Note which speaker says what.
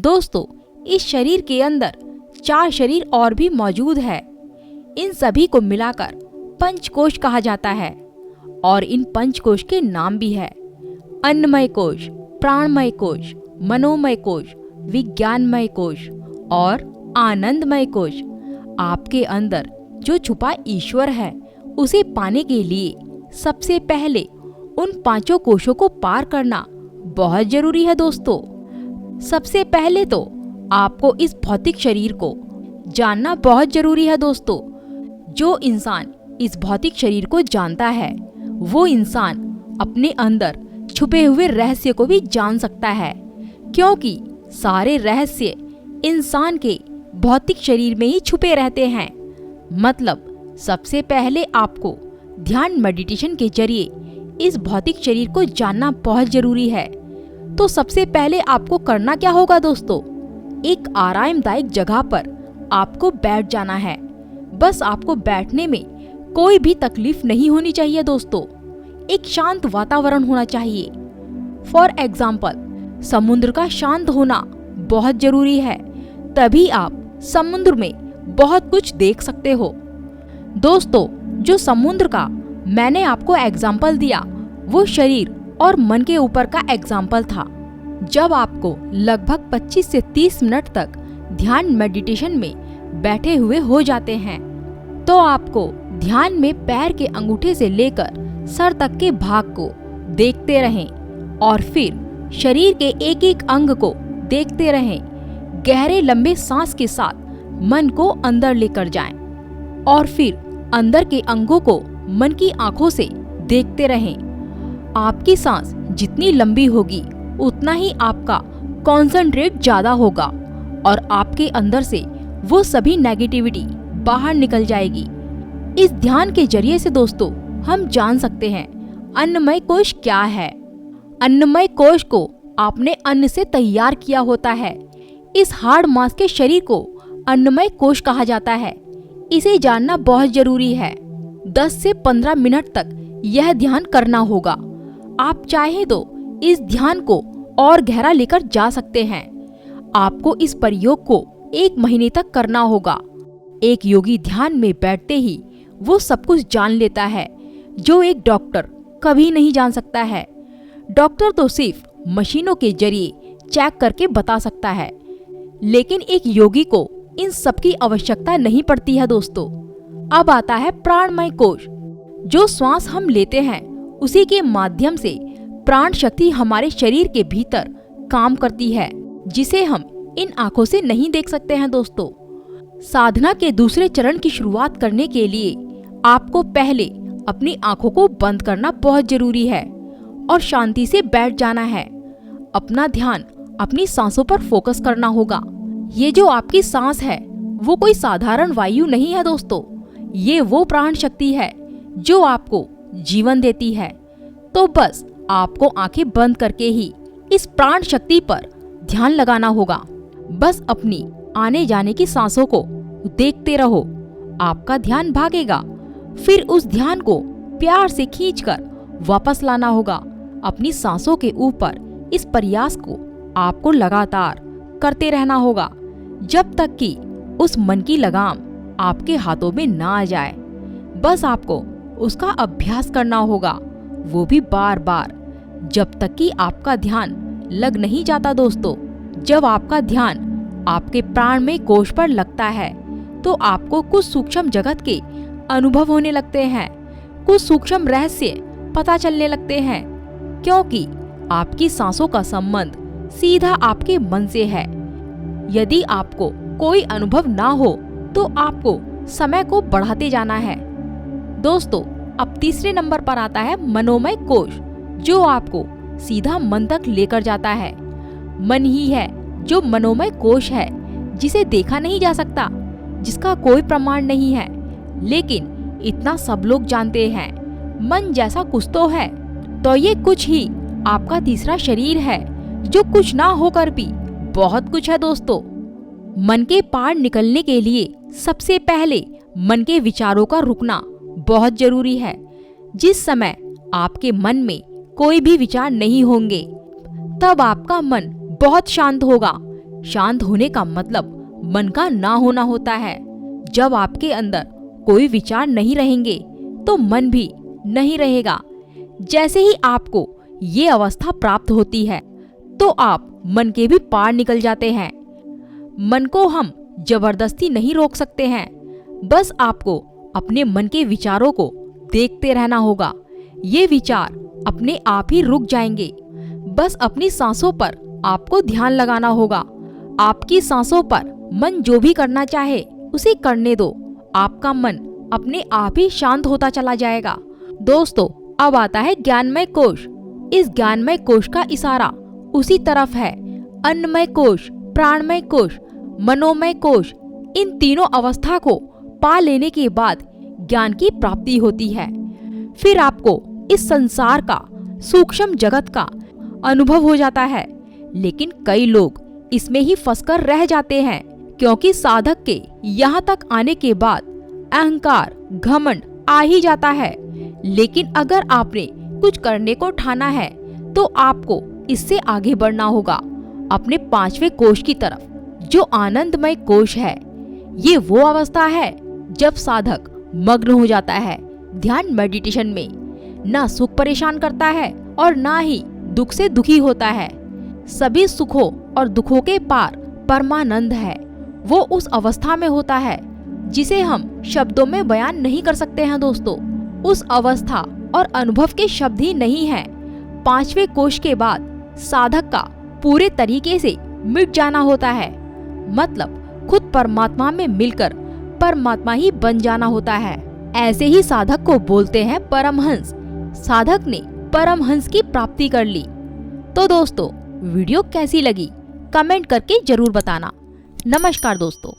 Speaker 1: दोस्तों, इस शरीर के अंदर 4 शरीर और भी मौजूद है। इन सभी को मिलाकर पंचकोश कहा जाता है और इन पंचकोश के नाम भी है: अन्नमय कोश, प्राणमय कोश, मनोमय कोश, विज्ञानमय कोश और आनंदमय कोश। आपके अंदर जो छुपा ईश्वर है उसे पाने के लिए सबसे पहले उन 5 कोशों को पार करना बहुत जरूरी है। दोस्तों, सबसे पहले तो आपको इस भौतिक शरीर को जानना बहुत जरूरी है। दोस्तों, जो इंसान इस भौतिक शरीर को जानता है वो इंसान अपने अंदर छुपे हुए रहस्य को भी जान सकता है, क्योंकि सारे रहस्य इंसान के भौतिक शरीर में ही छुपे रहते हैं। मतलब सबसे पहले आपको ध्यान मेडिटेशन के जरिए इस भौतिक शरीर को जानना बहुत जरूरी है। तो सबसे पहले आपको करना क्या होगा दोस्तों? एक आरामदायक जगह पर आपको बैठ जाना है। बस आपको बैठने में कोई भी तकलीफ नहीं होनी चाहिए। दोस्तों, एक शांत वातावरण होना चाहिए। फॉर एग्जाम्पल, समुद्र का शांत होना बहुत जरूरी है, तभी आप समुद्र में बहुत कुछ देख सकते हो। दोस्तों, जो समुद्र का मैंने आपको एग्जाम्पल दिया वो शरीर और मन के ऊपर का एग्जाम्पल था। जब आपको लगभग 25 से 30 मिनट तक ध्यान मेडिटेशन में बैठे हुए हो जाते हैं तो आपको ध्यान में पैर के अंगूठे से लेकर सर तक के भाग को देखते रहें और फिर शरीर के एक एक अंग को देखते रहें। गहरे लंबे सांस के साथ मन को अंदर लेकर जाएं और फिर अंदर के अंगों को मन की आंखों से देखते रहें। आपकी सांस जितनी लंबी होगी उतना ही आपका कॉन्सेंट्रेट ज्यादा होगा और आपके अंदर से वो सभी नेगेटिविटी बाहर निकल जाएगी। इस ध्यान के जरिए से दोस्तों हम जान सकते हैं अन्नमय कोश क्या है। अन्नमय कोश को आपने अन्न से तैयार किया होता है। इस हार्ड मांस के शरीर को अन्नमय कोश कहा जाता है। इसे जानना बहुत जरूरी है। 10 से 15 मिनट तक यह ध्यान करना होगा। आप चाहे तो इस ध्यान को और गहरा लेकर जा सकते हैं। आपको इस प्रयोग को 1 महीने तक करना होगा। एक योगी ध्यान में बैठते ही वो सब कुछ जान लेता है जो एक डॉक्टर कभी नहीं जान सकता है। डॉक्टर तो सिर्फ मशीनों के जरिए चेक करके बता सकता है, लेकिन एक योगी को इन सब की आवश्यकता नहीं पड़ती है। दोस्तों, अब आता है प्राणमय कोश। जो श्वास हम लेते हैं उसी के माध्यम से प्राण शक्ति हमारे शरीर के भीतर काम करती है, जिसे हम इन आंखों से नहीं देख सकते हैं। दोस्तों, साधना के दूसरे चरण की शुरुआत करने के लिए आपको पहले अपनी आंखों को बंद करना बहुत जरूरी है और शांति से बैठ जाना है। अपना ध्यान अपनी सांसों पर फोकस करना होगा। ये जो आपकी सांस है वो कोई साधारण वायु नहीं है दोस्तों, ये वो प्राण शक्ति है जो आपको जीवन देती है। तो बस आपको आंखें बंद करके ही इस प्राण शक्ति पर ध्यान लगाना होगा। बस अपनी आने जाने की सांसों को देखते रहो। आपका ध्यान भागेगा, फिर उस ध्यान को प्यार से खींचकर वापस लाना होगा। अपनी सांसों के ऊपर इस प्रयास को आपको लगातार करते रहना होगा जब तक कि उस मन की लगाम आपके हाथों में ना आ जाए। बस आपको उसका अभ्यास करना होगा, वो भी बार बार, जब तक कि आपका ध्यान लग नहीं जाता। दोस्तों, जब आपका ध्यान आपके प्राणमय कोश पर लगता है तो आपको कुछ सूक्ष्म जगत के अनुभव होने लगते हैं, कुछ सूक्ष्म रहस्य पता चलने लगते हैं, क्योंकि आपकी सांसों का संबंध सीधा आपके मन से है। यदि आपको कोई अनुभव ना हो तो आपको समय को बढ़ाते जाना है। दोस्तों, अब तीसरे नंबर पर आता है मनोमय कोश, जो आपको सीधा मन तक लेकर जाता है। मन ही है जो मनोमय कोश है, जिसे देखा नहीं जा सकता, जिसका कोई प्रमाण नहीं है, लेकिन इतना सब लोग जानते हैं। मन जैसा कुछ तो है, तो ये कुछ ही आपका तीसरा शरीर है, जो कुछ ना होकर भी बहुत कुछ है। दोस्तों, मन के पार निकलने के लिए सबसे पहले मन के विचारों का रुकना बहुत जरूरी है। जिस समय आपके मन में कोई भी विचार नहीं होंगे तब आपका मन बहुत शांत होगा, शांत होने का मतलब मन का ना होना होता है। जब आपके अंदर कोई विचार नहीं रहेंगे तो मन भी नहीं रहेगा। जैसे ही आपको ये अवस्था प्राप्त होती है तो आप मन के भी पार निकल जाते हैं। मन को हम जबरदस्ती नहीं रोक सकते हैं, बस आपको अपने मन के विचारों को देखते रहना होगा। ये विचार अपने आप ही रुक जाएंगे। बस अपनी सांसों पर आपको ध्यान लगाना होगा। आपकी सांसों पर मन जो भी करना चाहे उसे करने दो। आपका मन अपने आप ही शांत होता चला जाएगा। दोस्तों, अब आता है ज्ञानमय कोश। इस ज्ञानमय कोश का इशारा उसी तरफ है। अन्नमय कोश, प्राणमय कोश, मनोमय कोश, इन तीनों अवस्था को पा लेने के बाद ज्ञान की प्राप्ति होती है। फिर आपको इस संसार का सूक्ष्म जगत का अनुभव हो जाता है। लेकिन कई लोग इसमें ही फंसकर रह जाते हैं, क्योंकि साधक के यहाँ तक आने के बाद अहंकार, घमंड आ ही जाता है। लेकिन अगर आपने कुछ करने को ठाना है तो आपको इससे आगे बढ़ना होगा, अपने पांचवें कोश की तरफ, जो आनंदमय कोश है। ये वो अवस्था है जब साधक मग्न हो जाता है ध्यान मेडिटेशन में। ना सुख परेशान करता है और ना ही दुख से दुखी होता है। सभी सुखों और दुखों के पार परमानंद है। वो उस अवस्था में होता है जिसे हम शब्दों में बयान नहीं कर सकते हैं। दोस्तों, उस अवस्था और अनुभव के शब्द ही नहीं है। पांचवें कोश के बाद साधक का पूरे तरीके से मिट जाना होता है, मतलब खुद परमात्मा में मिलकर परमात्मा ही बन जाना होता है। ऐसे ही साधक को बोलते हैं परमहंस। साधक ने परमहंस की प्राप्ति कर ली। तो दोस्तों, वीडियो कैसी लगी कमेंट करके जरूर बताना। नमस्कार दोस्तों।